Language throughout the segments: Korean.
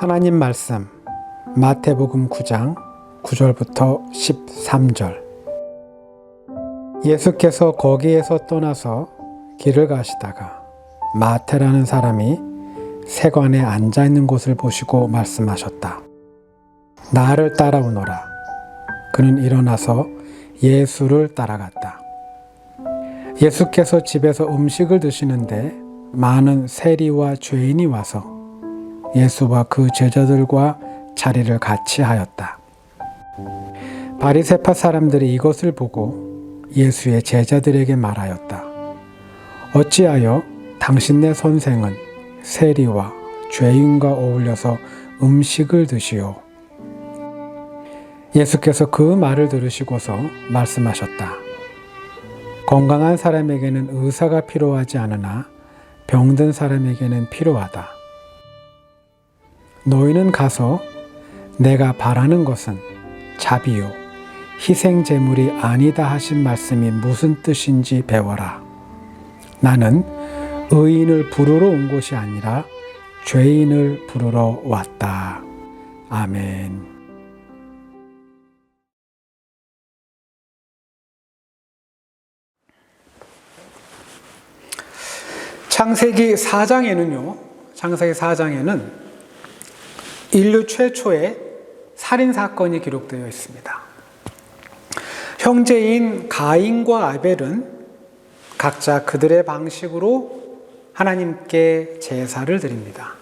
하나님 말씀 마태복음 9장 9절부터 13절. 예수께서 거기에서 떠나서 길을 가시다가 마태라는 사람이 세관에 앉아있는 곳을 보시고 말씀하셨다. 나를 따라오너라. 그는 일어나서 예수를 따라갔다. 예수께서 집에서 음식을 드시는데 많은 세리와 죄인이 와서 예수와 그 제자들과 자리를 같이 하였다. 바리새파 사람들이 이것을 보고 예수의 제자들에게 말하였다. 어찌하여 당신네 선생은 세리와 죄인과 어울려서 음식을 드시오? 예수께서 그 말을 들으시고서 말씀하셨다. 건강한 사람에게는 의사가 필요하지 않으나 병든 사람에게는 필요하다. 너희는 가서 내가 바라는 것은 자비요 희생 제물이 아니다 하신 말씀이 무슨 뜻인지 배워라. 나는 의인을 부르러 온 것이 아니라 죄인을 부르러 왔다. 아멘. 창세기 4장에는 인류 최초의 살인사건이 기록되어 있습니다. 형제인 가인과 아벨은 각자 그들의 방식으로 하나님께 제사를 드립니다.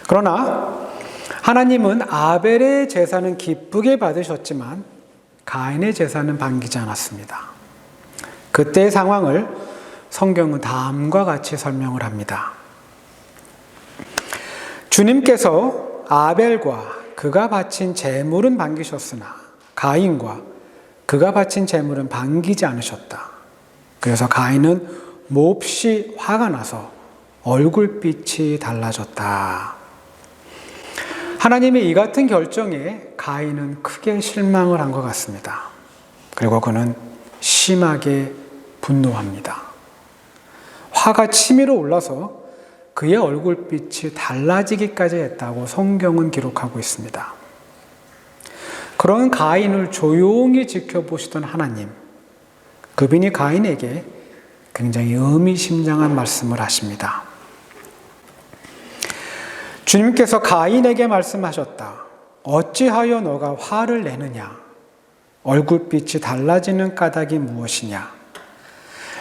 그러나 하나님은 아벨의 제사는 기쁘게 받으셨지만 가인의 제사는 반기지 않았습니다. 그때의 상황을 성경은 다음과 같이 설명을 합니다. 주님께서 아벨과 그가 바친 제물은 반기셨으나 가인과 그가 바친 제물은 반기지 않으셨다. 그래서 가인은 몹시 화가 나서 얼굴빛이 달라졌다. 하나님의 이 같은 결정에 가인은 크게 실망을 한 것 같습니다. 그리고 그는 심하게 분노합니다. 화가 치밀어 올라서 그의 얼굴빛이 달라지기까지 했다고 성경은 기록하고 있습니다. 그런 가인을 조용히 지켜보시던 하나님, 그분이 가인에게 굉장히 의미심장한 말씀을 하십니다. 주님께서 가인에게 말씀하셨다. 어찌하여 너가 화를 내느냐? 얼굴빛이 달라지는 까닭이 무엇이냐?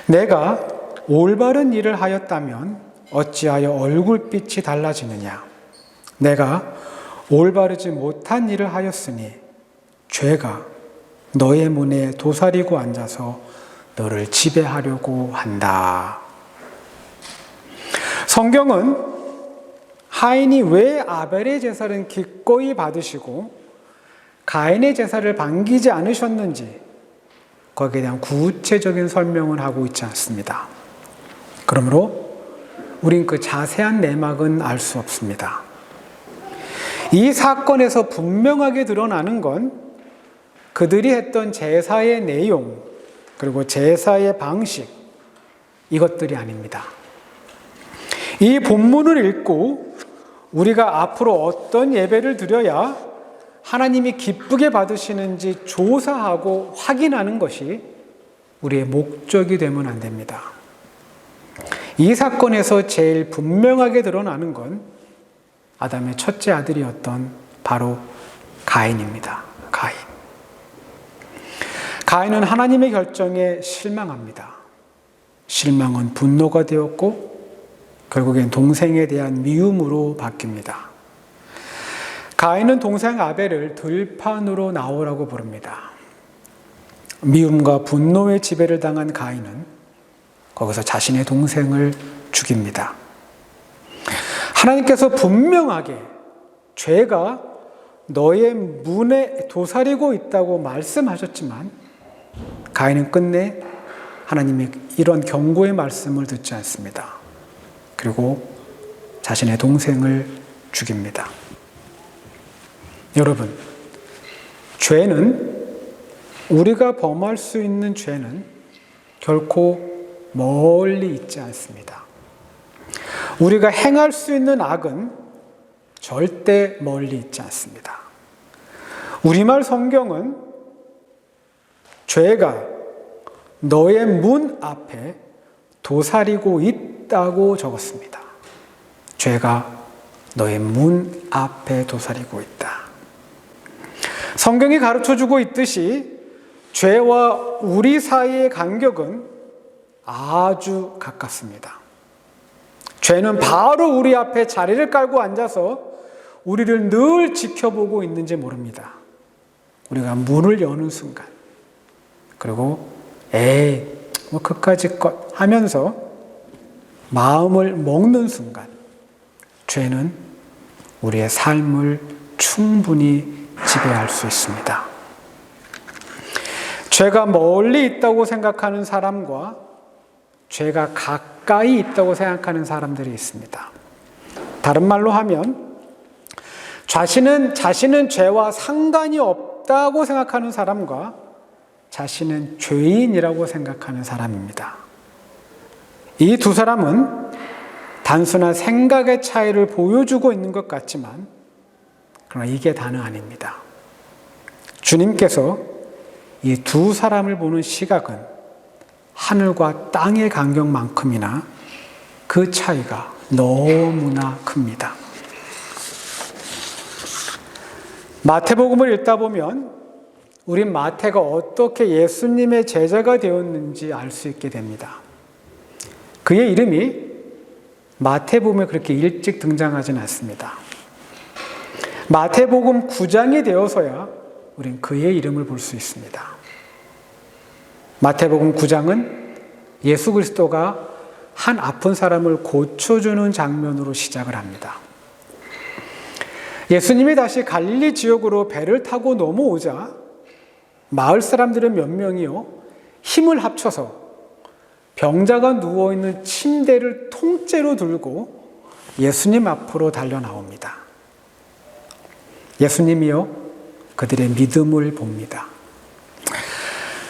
내가 올바른 일을 하였다면 어찌하여 얼굴빛이 달라지느냐? 내가 올바르지 못한 일을 하였으니 죄가 너의 문에 도사리고 앉아서 너를 지배하려고 한다. 성경은 가인이 왜 아벨의 제사를 기꺼이 받으시고 가인의 제사를 반기지 않으셨는지 거기에 대한 구체적인 설명을 하고 있지 않습니다. 그러므로 우린 그 자세한 내막은 알 수 없습니다. 이 사건에서 분명하게 드러나는 건 그들이 했던 제사의 내용, 그리고 제사의 방식, 이것들이 아닙니다. 이 본문을 읽고 우리가 앞으로 어떤 예배를 드려야 하나님이 기쁘게 받으시는지 조사하고 확인하는 것이 우리의 목적이 되면 안 됩니다. 이 사건에서 제일 분명하게 드러나는 건 아담의 첫째 아들이었던 바로 가인입니다. 가인은 하나님의 결정에 실망합니다. 실망은 분노가 되었고 결국엔 동생에 대한 미움으로 바뀝니다. 가인은 동생 아벨을 들판으로 나오라고 부릅니다. 미움과 분노의 지배를 당한 가인은 거기서 자신의 동생을 죽입니다. 하나님께서 분명하게 죄가 너의 문에 도사리고 있다고 말씀하셨지만 가인은 끝내 하나님의 이런 경고의 말씀을 듣지 않습니다. 그리고 자신의 동생을 죽입니다. 여러분, 죄는, 우리가 범할 수 있는 죄는 결코 멀리 있지 않습니다. 우리가 행할 수 있는 악은 절대 멀리 있지 않습니다. 우리말 성경은 죄가 너의 문 앞에 도사리고 있다고 적었습니다. 죄가 너의 문 앞에 도사리고 있다. 성경이 가르쳐주고 있듯이 죄와 우리 사이의 간격은 아주 가깝습니다. 죄는 바로 우리 앞에 자리를 깔고 앉아서 우리를 늘 지켜보고 있는지 모릅니다. 우리가 문을 여는 순간, 그리고 그까짓 것 하면서 마음을 먹는 순간, 죄는 우리의 삶을 충분히 지배할 수 있습니다. 죄가 멀리 있다고 생각하는 사람과 죄가 가까이 있다고 생각하는 사람들이 있습니다. 다른 말로 하면 자신은 죄와 상관이 없다고 생각하는 사람과 자신은 죄인이라고 생각하는 사람입니다. 이 두 사람은 단순한 생각의 차이를 보여주고 있는 것 같지만 그러나 이게 다는 아닙니다. 주님께서 이 두 사람을 보는 시각은 하늘과 땅의 간격만큼이나 그 차이가 너무나 큽니다. 마태복음을 읽다 보면 우린 마태가 어떻게 예수님의 제자가 되었는지 알 수 있게 됩니다. 그의 이름이 마태복음에 그렇게 일찍 등장하지는 않습니다. 마태복음 9장이 되어서야 우린 그의 이름을 볼 수 있습니다. 마태복음 9장은 예수 그리스도가 한 아픈 사람을 고쳐주는 장면으로 시작을 합니다. 예수님이 다시 갈릴리 지역으로 배를 타고 넘어오자 마을 사람들은 몇 명이요 힘을 합쳐서 병자가 누워있는 침대를 통째로 들고 예수님 앞으로 달려 나옵니다. 예수님이요 그들의 믿음을 봅니다.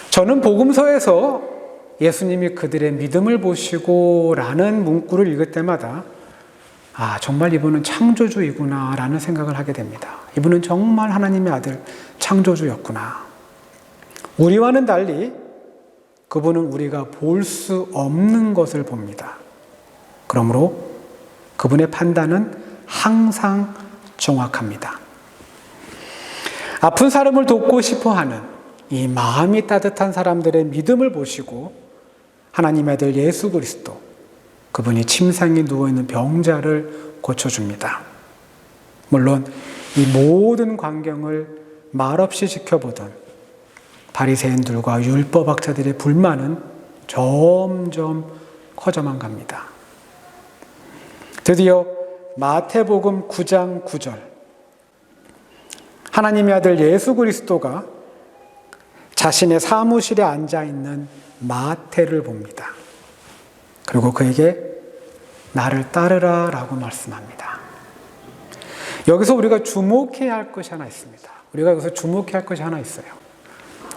저는 복음서에서 예수님이 그들의 믿음을 보시고 라는 문구를 읽을 때마다 정말 이분은 창조주이구나 라는 생각을 하게 됩니다. 이분은 정말 하나님의 아들 창조주였구나. 우리와는 달리 그분은 우리가 볼 수 없는 것을 봅니다. 그러므로 그분의 판단은 항상 정확합니다. 아픈 사람을 돕고 싶어하는 이 마음이 따뜻한 사람들의 믿음을 보시고 하나님의 아들 예수 그리스도, 그분이 침상에 누워있는 병자를 고쳐줍니다. 물론 이 모든 광경을 말없이 지켜보던 바리새인들과 율법학자들의 불만은 점점 커져만 갑니다. 드디어 마태복음 9장 9절, 하나님의 아들 예수 그리스도가 자신의 사무실에 앉아있는 마태를 봅니다. 그리고 그에게 나를 따르라 라고 말씀합니다. 여기서 우리가 주목해야 할 것이 하나 있습니다. 우리가 여기서 주목해야 할 것이 하나 있어요.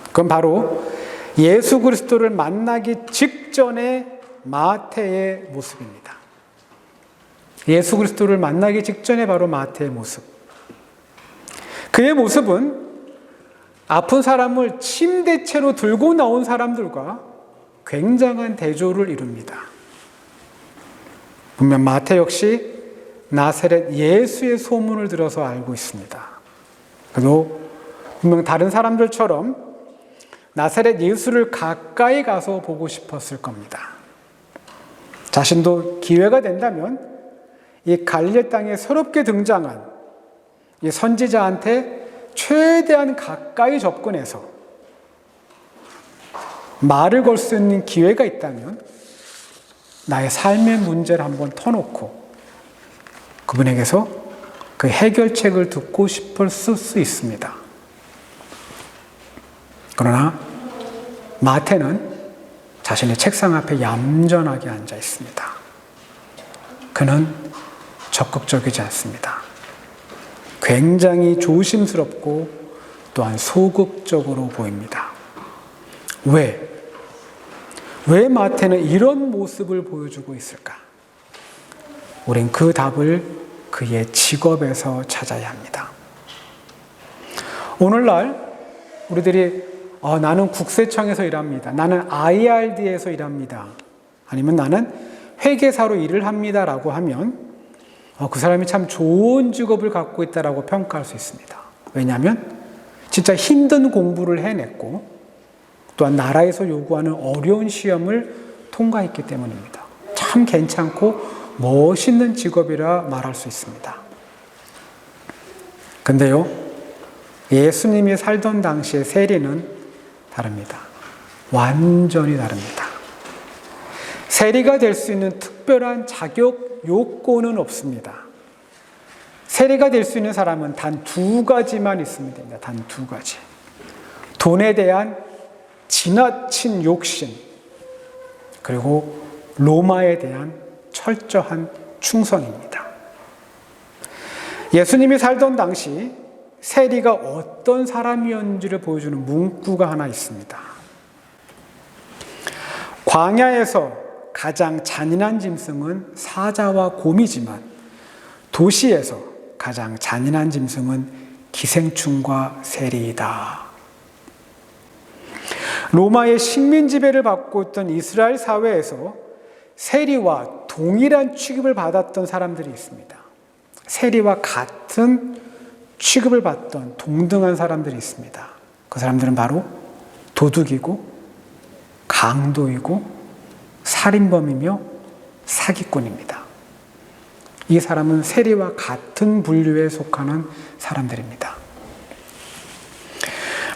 그건 바로 예수 그리스도를 만나기 직전의 마태의 모습입니다. 예수 그리스도를 만나기 직전에 바로 마태의 모습. 그의 모습은 아픈 사람을 침대채로 들고 나온 사람들과 굉장한 대조를 이룹니다. 분명 마태 역시 나사렛 예수의 소문을 들어서 알고 있습니다. 그리고 분명 다른 사람들처럼 나사렛 예수를 가까이 가서 보고 싶었을 겁니다. 자신도 기회가 된다면 이 갈릴리 땅에 새롭게 등장한 이 선지자한테 최대한 가까이 접근해서 말을 걸 수 있는 기회가 있다면 나의 삶의 문제를 한번 터놓고 그분에게서 그 해결책을 듣고 싶을 수 있습니다. 그러나 마태는 자신의 책상 앞에 얌전하게 앉아 있습니다. 그는 적극적이지 않습니다. 굉장히 조심스럽고 또한 소극적으로 보입니다. 왜 마태는 이런 모습을 보여주고 있을까? 우린 그 답을 그의 직업에서 찾아야 합니다. 오늘날 우리들이 나는 국세청에서 일합니다. 나는 IRD에서 일합니다. 아니면 나는 회계사로 일을 합니다. 라고 하면 그 사람이 참 좋은 직업을 갖고 있다라고 평가할 수 있습니다. 왜냐하면 진짜 힘든 공부를 해냈고 또한 나라에서 요구하는 어려운 시험을 통과했기 때문입니다. 참 괜찮고 멋있는 직업이라 말할 수 있습니다. 근데요, 예수님이 살던 당시의 세리는 다릅니다. 완전히 다릅니다. 세리가 될 수 있는 특별한 자격 요건은 없습니다. 세리가 될 수 있는 사람은 단 두 가지만 있으면 됩니다. 단 두 가지. 돈에 대한 지나친 욕심, 그리고 로마에 대한 철저한 충성입니다. 예수님이 살던 당시 세리가 어떤 사람이었는지를 보여주는 문구가 하나 있습니다. 광야에서 가장 잔인한 짐승은 사자와 곰이지만 도시에서 가장 잔인한 짐승은 기생충과 세리이다. 로마의 식민 지배를 받고 있던 이스라엘 사회에서 세리와 동일한 취급을 받았던 사람들이 있습니다. 세리와 같은 취급을 받던 동등한 사람들이 있습니다. 그 사람들은 바로 도둑이고 강도이고 살인범이며 사기꾼입니다. 이 사람은 세리와 같은 분류에 속하는 사람들입니다.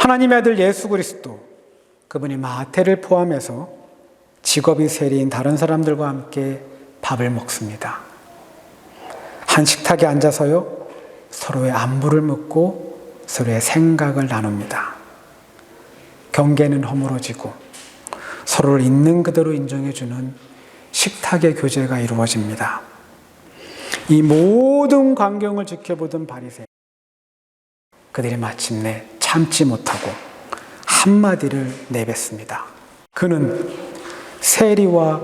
하나님의 아들 예수 그리스도, 그분이 마태를 포함해서 직업이 세리인 다른 사람들과 함께 밥을 먹습니다. 한 식탁에 앉아서요, 서로의 안부를 묻고 서로의 생각을 나눕니다. 경계는 허물어지고 서로를 있는 그대로 인정해주는 식탁의 교제가 이루어집니다. 이 모든 광경을 지켜보던 바리새인, 그들이 마침내 참지 못하고 한마디를 내뱉습니다. 그는 세리와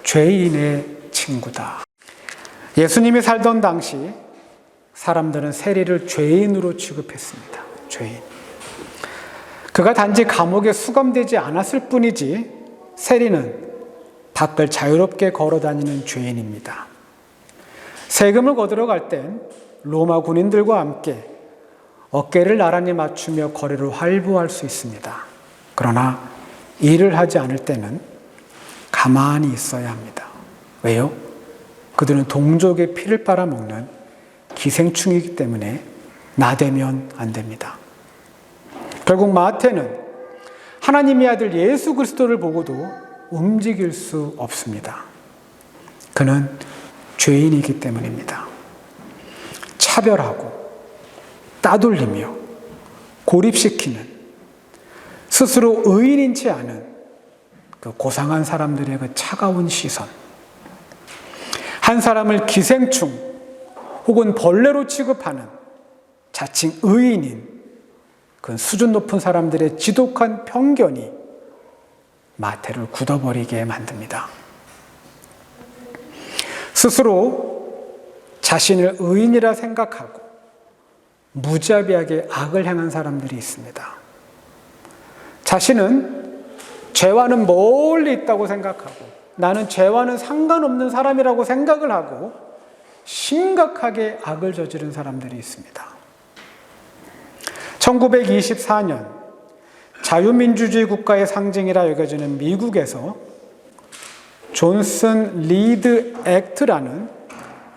죄인의 친구다. 예수님이 살던 당시 사람들은 세리를 죄인으로 취급했습니다. 죄인. 그가 단지 감옥에 수감되지 않았을 뿐이지 세리는 밖을 자유롭게 걸어다니는 죄인입니다. 세금을 거두러 갈 땐 로마 군인들과 함께 어깨를 나란히 맞추며 거리를 활보할 수 있습니다. 그러나 일을 하지 않을 때는 가만히 있어야 합니다. 왜요? 그들은 동족의 피를 빨아먹는 기생충이기 때문에 나대면 안 됩니다. 결국 마태는 하나님의 아들 예수 그리스도를 보고도 움직일 수 없습니다. 그는 죄인이기 때문입니다. 차별하고 따돌리며 고립시키는, 스스로 의인인지 않은 그 고상한 사람들의 그 차가운 시선, 한 사람을 기생충 혹은 벌레로 취급하는 자칭 의인인 그 수준 높은 사람들의 지독한 편견이 마태를 굳어버리게 만듭니다. 스스로 자신을 의인이라 생각하고 무자비하게 악을 행한 사람들이 있습니다. 자신은 죄와는 멀리 있다고 생각하고 나는 죄와는 상관없는 사람이라고 생각을 하고 심각하게 악을 저지른 사람들이 있습니다. 1924년 자유민주주의 국가의 상징이라 여겨지는 미국에서 존슨 리드 액트라는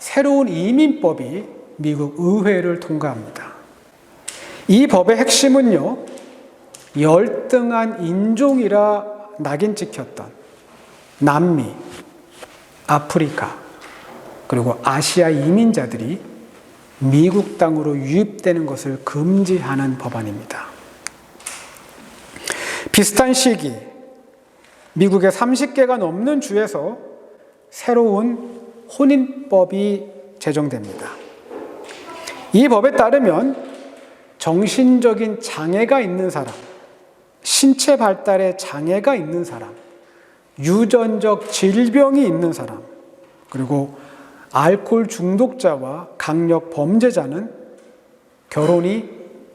새로운 이민법이 미국 의회를 통과합니다. 이 법의 핵심은요, 열등한 인종이라 낙인 찍혔던 남미, 아프리카, 그리고 아시아 이민자들이 미국 땅으로 유입되는 것을 금지하는 법안입니다. 비슷한 시기, 미국의 30개가 넘는 주에서 새로운 혼인법이 제정됩니다. 이 법에 따르면 정신적인 장애가 있는 사람, 신체 발달에 장애가 있는 사람, 유전적 질병이 있는 사람, 그리고 알코올 중독자와 강력 범죄자는 결혼이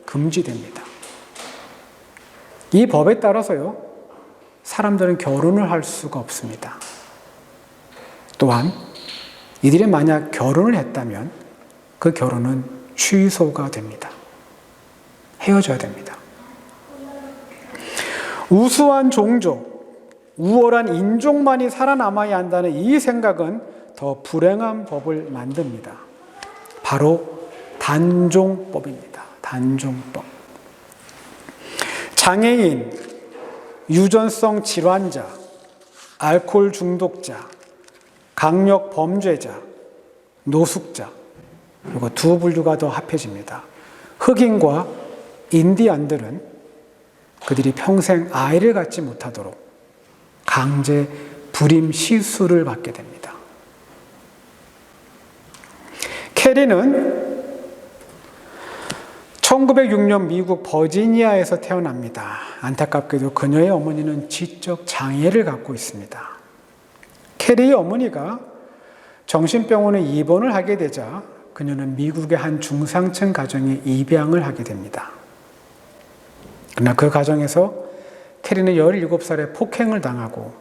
금지됩니다. 이 법에 따라서요, 사람들은 결혼을 할 수가 없습니다. 또한 이들이 만약 결혼을 했다면 그 결혼은 취소가 됩니다. 헤어져야 됩니다. 우수한 종족, 우월한 인종만이 살아남아야 한다는 이 생각은 더 불행한 법을 만듭니다. 바로 단종법입니다. 단종법. 장애인, 유전성 질환자, 알코올 중독자, 강력 범죄자, 노숙자, 그리고 두 분류가 더 합해집니다. 흑인과 인디안들은 그들이 평생 아이를 갖지 못하도록 강제 불임 시술을 받게 됩니다. 캐리는 1906년 미국 버지니아에서 태어납니다. 안타깝게도 그녀의 어머니는 지적 장애를 갖고 있습니다. 캐리의 어머니가 정신병원에 입원을 하게 되자 그녀는 미국의 한 중상층 가정에 입양을 하게 됩니다. 그러나 그 가정에서 캐리는 17살에 폭행을 당하고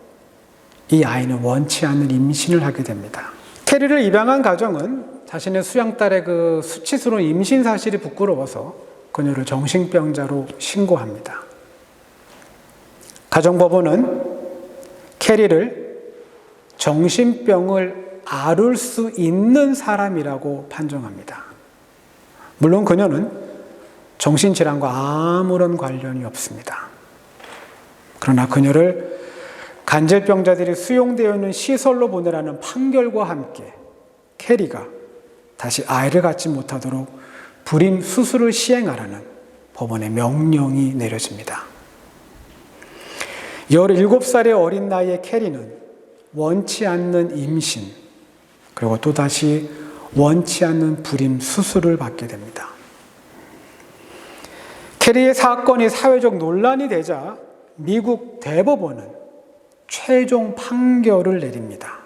이 아이는 원치 않는 임신을 하게 됩니다. 캐리를 입양한 가정은 자신의 수양딸의 그 수치스러운 임신 사실이 부끄러워서 그녀를 정신병자로 신고합니다. 가정법원은 캐리를 정신병을 앓을 수 있는 사람이라고 판정합니다. 물론 그녀는 정신질환과 아무런 관련이 없습니다. 그러나 그녀를 간질병자들이 수용되어 있는 시설로 보내라는 판결과 함께 캐리가 다시 아이를 갖지 못하도록 불임 수술을 시행하라는 법원의 명령이 내려집니다. 17살의 어린 나이의 캐리는 원치 않는 임신, 그리고 또다시 원치 않는 불임 수술을 받게 됩니다. 캐리의 사건이 사회적 논란이 되자 미국 대법원은 최종 판결을 내립니다.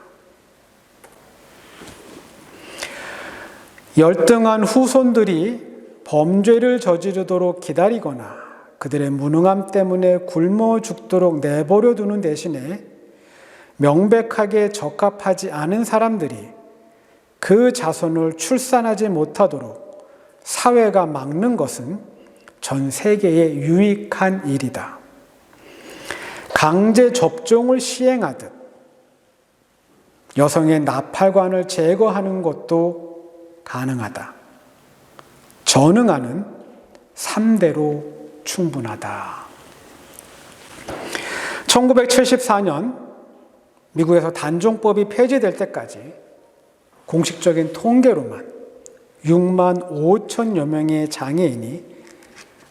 열등한 후손들이 범죄를 저지르도록 기다리거나 그들의 무능함 때문에 굶어 죽도록 내버려 두는 대신에 명백하게 적합하지 않은 사람들이 그 자손을 출산하지 못하도록 사회가 막는 것은 전 세계에 유익한 일이다. 강제 접종을 시행하듯 여성의 나팔관을 제거하는 것도 가능하다. 전응하는 3대로 충분하다. 1974년 미국에서 단종법이 폐지될 때까지 공식적인 통계로만 6만 5천여 명의 장애인이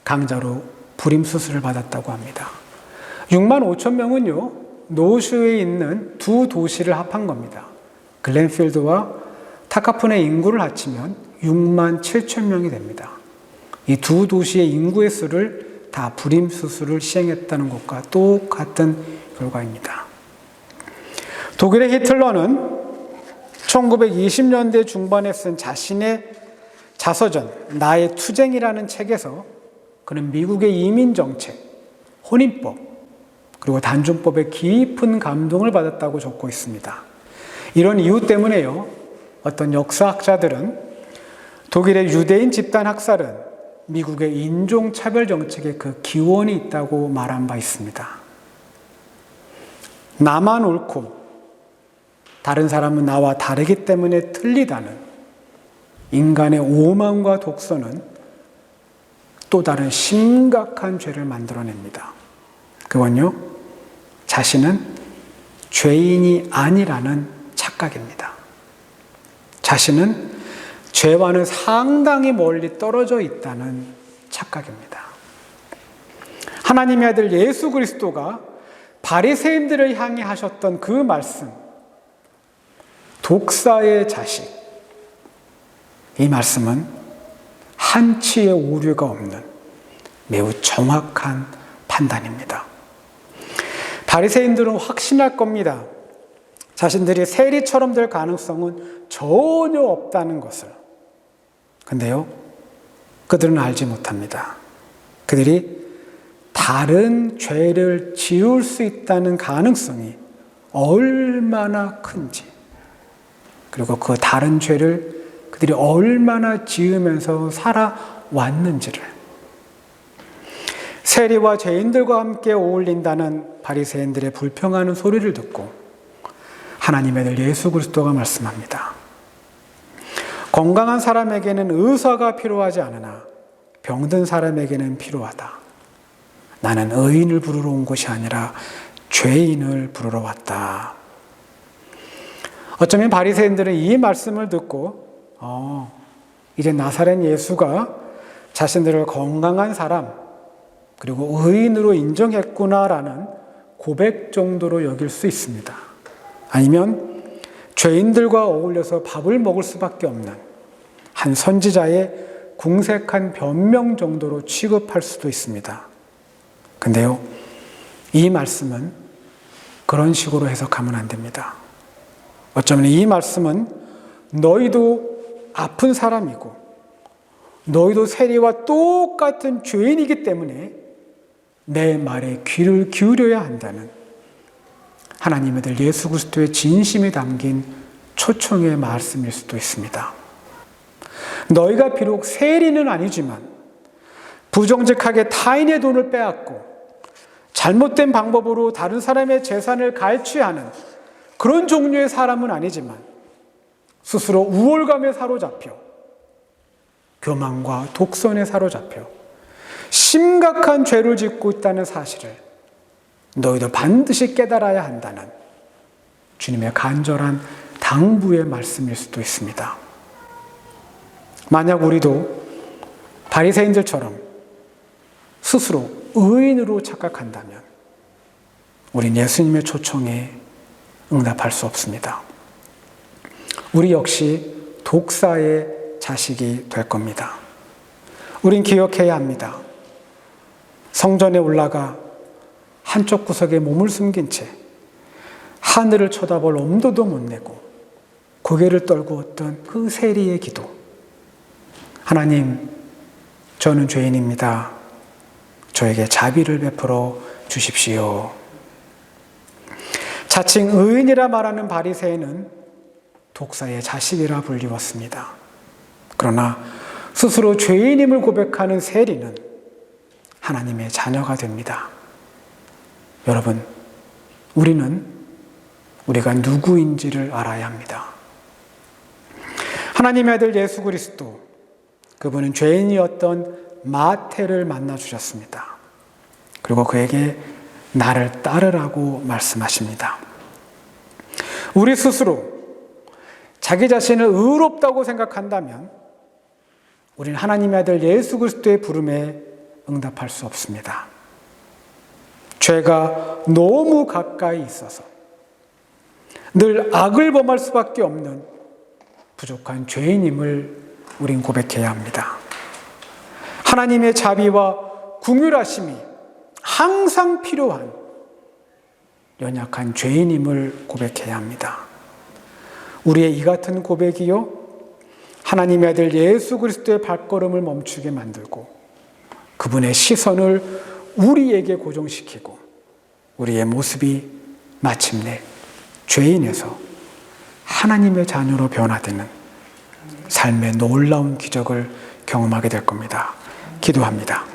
강제로 불임 수술을 받았다고 합니다. 6만 5천 명은요, 노슈에 있는 두 도시를 합한 겁니다. 글렌필드와 타카푼의 인구를 합치면 6만 7천 명이 됩니다. 이 두 도시의 인구의 수를 다 불임 수술을 시행했다는 것과 똑같은 결과입니다. 독일의 히틀러는 1920년대 중반에 쓴 자신의 자서전 나의 투쟁이라는 책에서 그는 미국의 이민정책, 혼인법, 그리고 단종법에 깊은 감동을 받았다고 적고 있습니다. 이런 이유 때문에요, 어떤 역사학자들은 독일의 유대인 집단 학살은 미국의 인종차별 정책의 그 기원이 있다고 말한 바 있습니다. 나만 옳고 다른 사람은 나와 다르기 때문에 틀리다는 인간의 오만과 독선은 또 다른 심각한 죄를 만들어냅니다. 그건요, 자신은 죄인이 아니라는 착각입니다. 자신은 죄와는 상당히 멀리 떨어져 있다는 착각입니다. 하나님의 아들 예수 그리스도가 바리새인들을 향해 하셨던 그 말씀, 독사의 자식, 이 말씀은 한치의 오류가 없는 매우 정확한 판단입니다. 바리새인들은 확신할 겁니다. 자신들이 세리처럼 될 가능성은 전혀 없다는 것을. 근데요, 그들은 알지 못합니다. 그들이 다른 죄를 지을 수 있다는 가능성이 얼마나 큰지, 그리고 그 다른 죄를 그들이 얼마나 지으면서 살아왔는지를. 세리와 죄인들과 함께 어울린다는 바리새인들의 불평하는 소리를 듣고 하나님의 아들 예수 그리스도가 말씀합니다. 건강한 사람에게는 의사가 필요하지 않으나 병든 사람에게는 필요하다. 나는 의인을 부르러 온 것이 아니라 죄인을 부르러 왔다. 어쩌면 바리새인들은 이 말씀을 듣고 이제 나사렛 예수가 자신들을 건강한 사람 그리고 의인으로 인정했구나라는 고백 정도로 여길 수 있습니다. 아니면 죄인들과 어울려서 밥을 먹을 수밖에 없는 한 선지자의 궁색한 변명 정도로 취급할 수도 있습니다. 근데요, 이 말씀은 그런 식으로 해석하면 안 됩니다. 어쩌면 이 말씀은 너희도 아픈 사람이고 너희도 세리와 똑같은 죄인이기 때문에 내 말에 귀를 기울여야 한다는 하나님의 아들 예수 그리스도의 진심이 담긴 초청의 말씀일 수도 있습니다. 너희가 비록 세리는 아니지만 부정직하게 타인의 돈을 빼앗고 잘못된 방법으로 다른 사람의 재산을 갈취하는 그런 종류의 사람은 아니지만 스스로 우월감에 사로잡혀 교만과 독선에 사로잡혀 심각한 죄를 짓고 있다는 사실을 너희도 반드시 깨달아야 한다는 주님의 간절한 당부의 말씀일 수도 있습니다. 만약 우리도 바리새인들처럼 스스로 의인으로 착각한다면 우린 예수님의 초청에 응답할 수 없습니다. 우리 역시 독사의 자식이 될 겁니다. 우린 기억해야 합니다. 성전에 올라가 한쪽 구석에 몸을 숨긴 채 하늘을 쳐다볼 엄두도 못 내고 고개를 떨구었던 그 세리의 기도. 하나님, 저는 죄인입니다. 저에게 자비를 베풀어 주십시오. 자칭 의인이라 말하는 바리새인은 독사의 자식이라 불리웠습니다. 그러나 스스로 죄인임을 고백하는 세리는 하나님의 자녀가 됩니다. 여러분, 우리가 누구인지를 알아야 합니다. 하나님의 아들 예수 그리스도, 그분은 죄인이었던 마태를 만나 주셨습니다. 그리고 그에게 나를 따르라고 말씀하십니다. 우리 스스로 자기 자신을 의롭다고 생각한다면 우리는 하나님의 아들 예수 그리스도의 부름에 응답할 수 없습니다. 죄가 너무 가까이 있어서 늘 악을 범할 수밖에 없는 부족한 죄인임을 우린 고백해야 합니다. 하나님의 자비와 긍휼하심이 항상 필요한 연약한 죄인임을 고백해야 합니다. 우리의 이 같은 고백이요, 하나님의 아들 예수 그리스도의 발걸음을 멈추게 만들고 그분의 시선을 우리에게 고정시키고 우리의 모습이 마침내 죄인에서 하나님의 자녀로 변화되는 삶의 놀라운 기적을 경험하게 될 겁니다. 기도합니다.